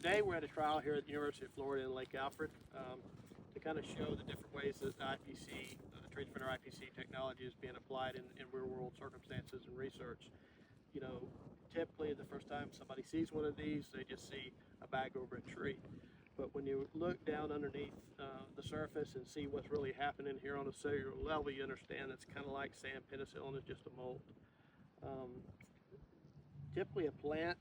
today we're at a trial here at the University of Florida in Lake Alfred to kind of show the different ways that the IPC, the tree defender IPC technology is being applied in real world circumstances and research. You know, typically the first time somebody sees one of these, they just see a bag over a tree. But when you look down underneath the surface and see what's really happening here on a cellular level, you understand it's kind of like saying penicillin is just a mold. Typically a plant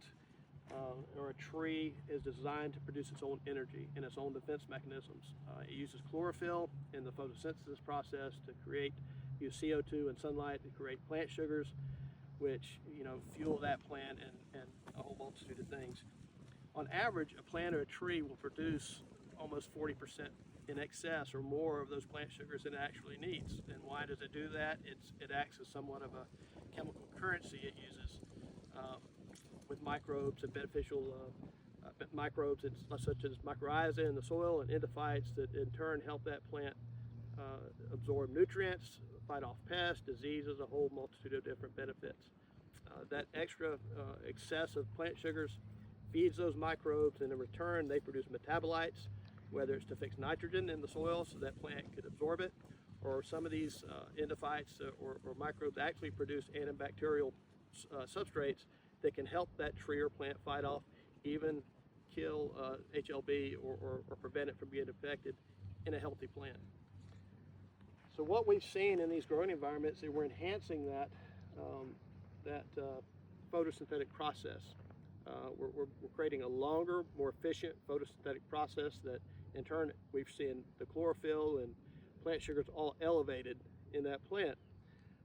or a tree is designed to produce its own energy and its own defense mechanisms. It uses chlorophyll in the photosynthesis process to use CO2 and sunlight to create plant sugars, which fuel that plant and a whole multitude of things. On average, a plant or a tree will produce almost 40% in excess or more of those plant sugars than it actually needs. And why does it do that? It acts as somewhat of a chemical currency it uses with microbes and beneficial microbes such as mycorrhiza in the soil and endophytes that in turn help that plant absorb nutrients, fight off pests, diseases, a whole multitude of different benefits. That extra excess of plant sugars feeds those microbes, and in return they produce metabolites, whether it's to fix nitrogen in the soil so that plant could absorb it, or some of these endophytes or microbes actually produce antibacterial substrates that can help that tree or plant fight off, even kill HLB or prevent it from being infected in a healthy plant. So what we've seen in these growing environments is we're enhancing that photosynthetic process. We're creating a longer, more efficient photosynthetic process that in turn we've seen the chlorophyll and plant sugars all elevated in that plant.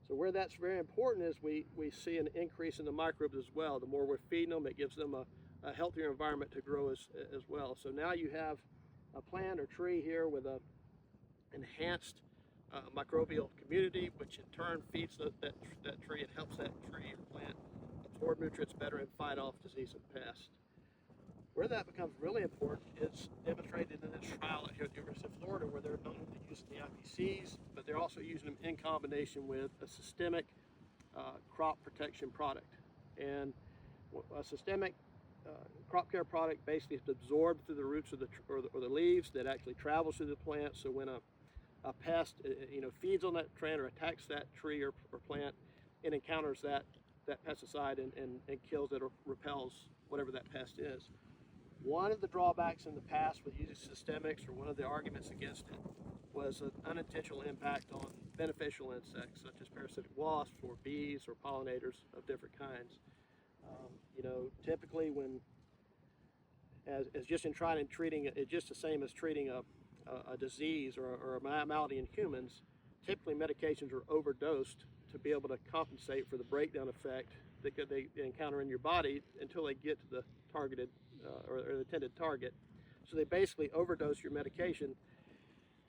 So where that's very important is we see an increase in the microbes as well. The more we're feeding them, it gives them a healthier environment to grow as well. So now you have a plant or tree here with a enhanced microbial community, which in turn feeds that tree and helps that tree or plant absorb nutrients better and fight off disease and pests. Where that becomes really important is demonstrated in this trial here at the University of Florida, where they're not only using the IPCs, but they're also using them in combination with a systemic crop protection product. And a systemic crop care product basically is absorbed through the roots of the leaves that actually travels through the plant. So when a pest feeds on that plant or attacks that tree or plant, it encounters that pesticide and kills it or repels whatever that pest is. One of the drawbacks in the past with using systemics, or one of the arguments against it, was an unintentional impact on beneficial insects such as parasitic wasps or bees or pollinators of different kinds. Typically as just in trying and treating it, it's just the same as treating a disease or a malady in humans. Typically medications are overdosed to be able to compensate for the breakdown effect that they encounter in your body until they get to the targeted or the intended target. So they basically overdose your medication,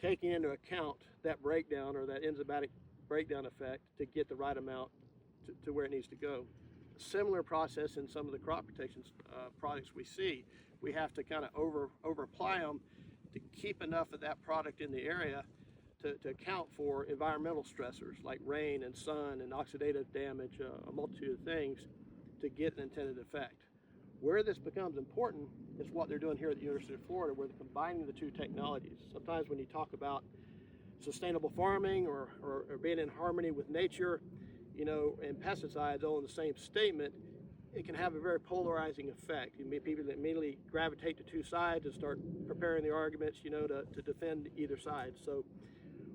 taking into account that breakdown or that enzymatic breakdown effect to get the right amount to where it needs to go. A similar process in some of the crop protection products we see. We have to kind of over apply them to keep enough of that product in the area to account for environmental stressors like rain and sun and oxidative damage, a multitude of things, to get an intended effect. Where this becomes important is what they're doing here at the University of Florida, where they're combining the two technologies. Sometimes when you talk about sustainable farming or being in harmony with nature, and pesticides all in the same statement, it can have a very polarizing effect. You meet people that immediately gravitate to two sides and start preparing the arguments, to defend either side. So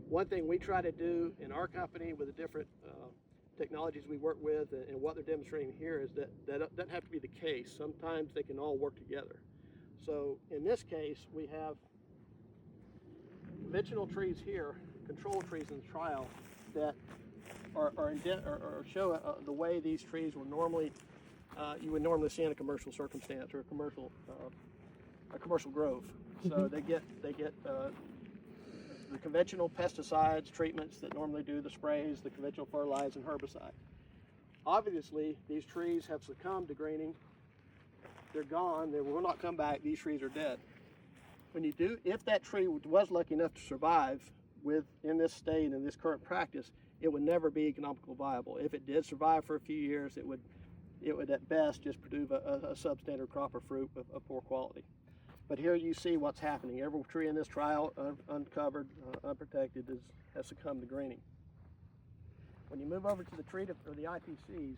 one thing we try to do in our company with the different technologies we work with and what they're demonstrating here is that doesn't have to be the case. Sometimes they can all work together. So in this case, we have conventional trees here, control trees in the trial, that show the way these trees will normally you would normally see in a commercial circumstance or a commercial grove. So they get the conventional pesticides, treatments that normally do the sprays, the conventional fertilizer and herbicide. Obviously, these trees have succumbed to greening. They're gone. They will not come back. These trees are dead. If that tree was lucky enough to survive in this state and this current practice, it would never be economically viable. If it did survive for a few years, it would at best just produce a substandard crop of fruit of poor quality. But here you see what's happening. Every tree in this trial, uncovered, unprotected, has succumbed to greening. When you move over to the treated or the IPCs,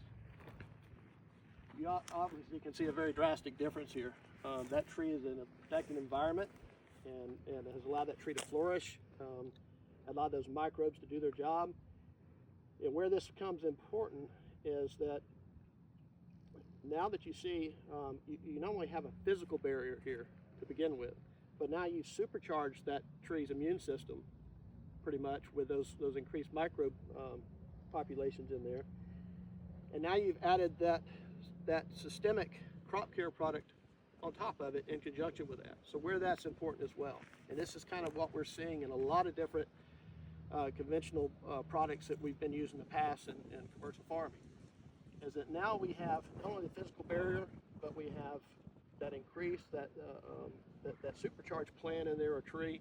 you obviously can see a very drastic difference here. That tree is in a protected environment and has allowed that tree to flourish, allowed those microbes to do their job. And where this becomes important is that now that you see, you not only have a physical barrier here to begin with, but now you supercharge that tree's immune system pretty much with those increased microbe populations in there. And now you've added that systemic crop care product on top of it in conjunction with that. So where that's important as well. And this is kind of what we're seeing in a lot of different conventional products that we've been using in the past in commercial farming, is that now we have not only the physical barrier, but we have that increase, that supercharged plant in there or tree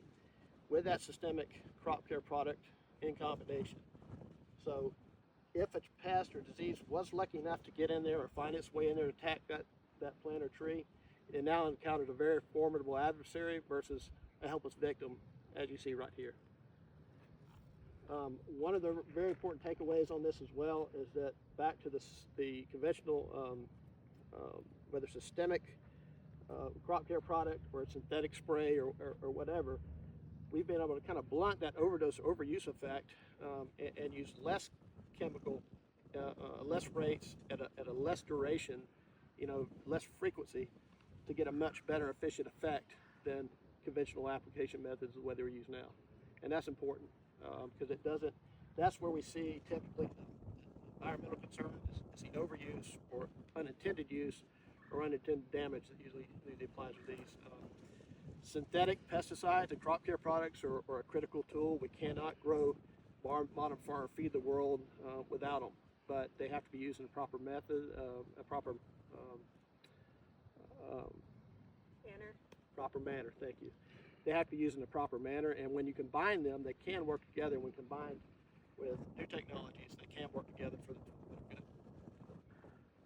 with that systemic crop care product in combination. So if a pest or disease was lucky enough to get in there or find its way in there and attack that plant or tree, it now encountered a very formidable adversary versus a helpless victim, as you see right here. One of the very important takeaways on this as well is that back to the conventional, whether systemic crop care product or a synthetic spray or whatever, we've been able to kind of blunt that overdose or overuse effect and use less chemical, less rates at a less duration, less frequency, to get a much better efficient effect than conventional application methods the way they're used now. And that's important because that's where we see typically the environmental concern is the overuse or unintended use or unintended damage that usually applies with these. Synthetic pesticides and crop care products are a critical tool. We cannot grow modern farm, feed the world without them, but they have to be used in a proper method, proper manner. Thank you. They have to be used in a proper manner, and when you combine them, they can work together. When combined with new technologies, they can work together for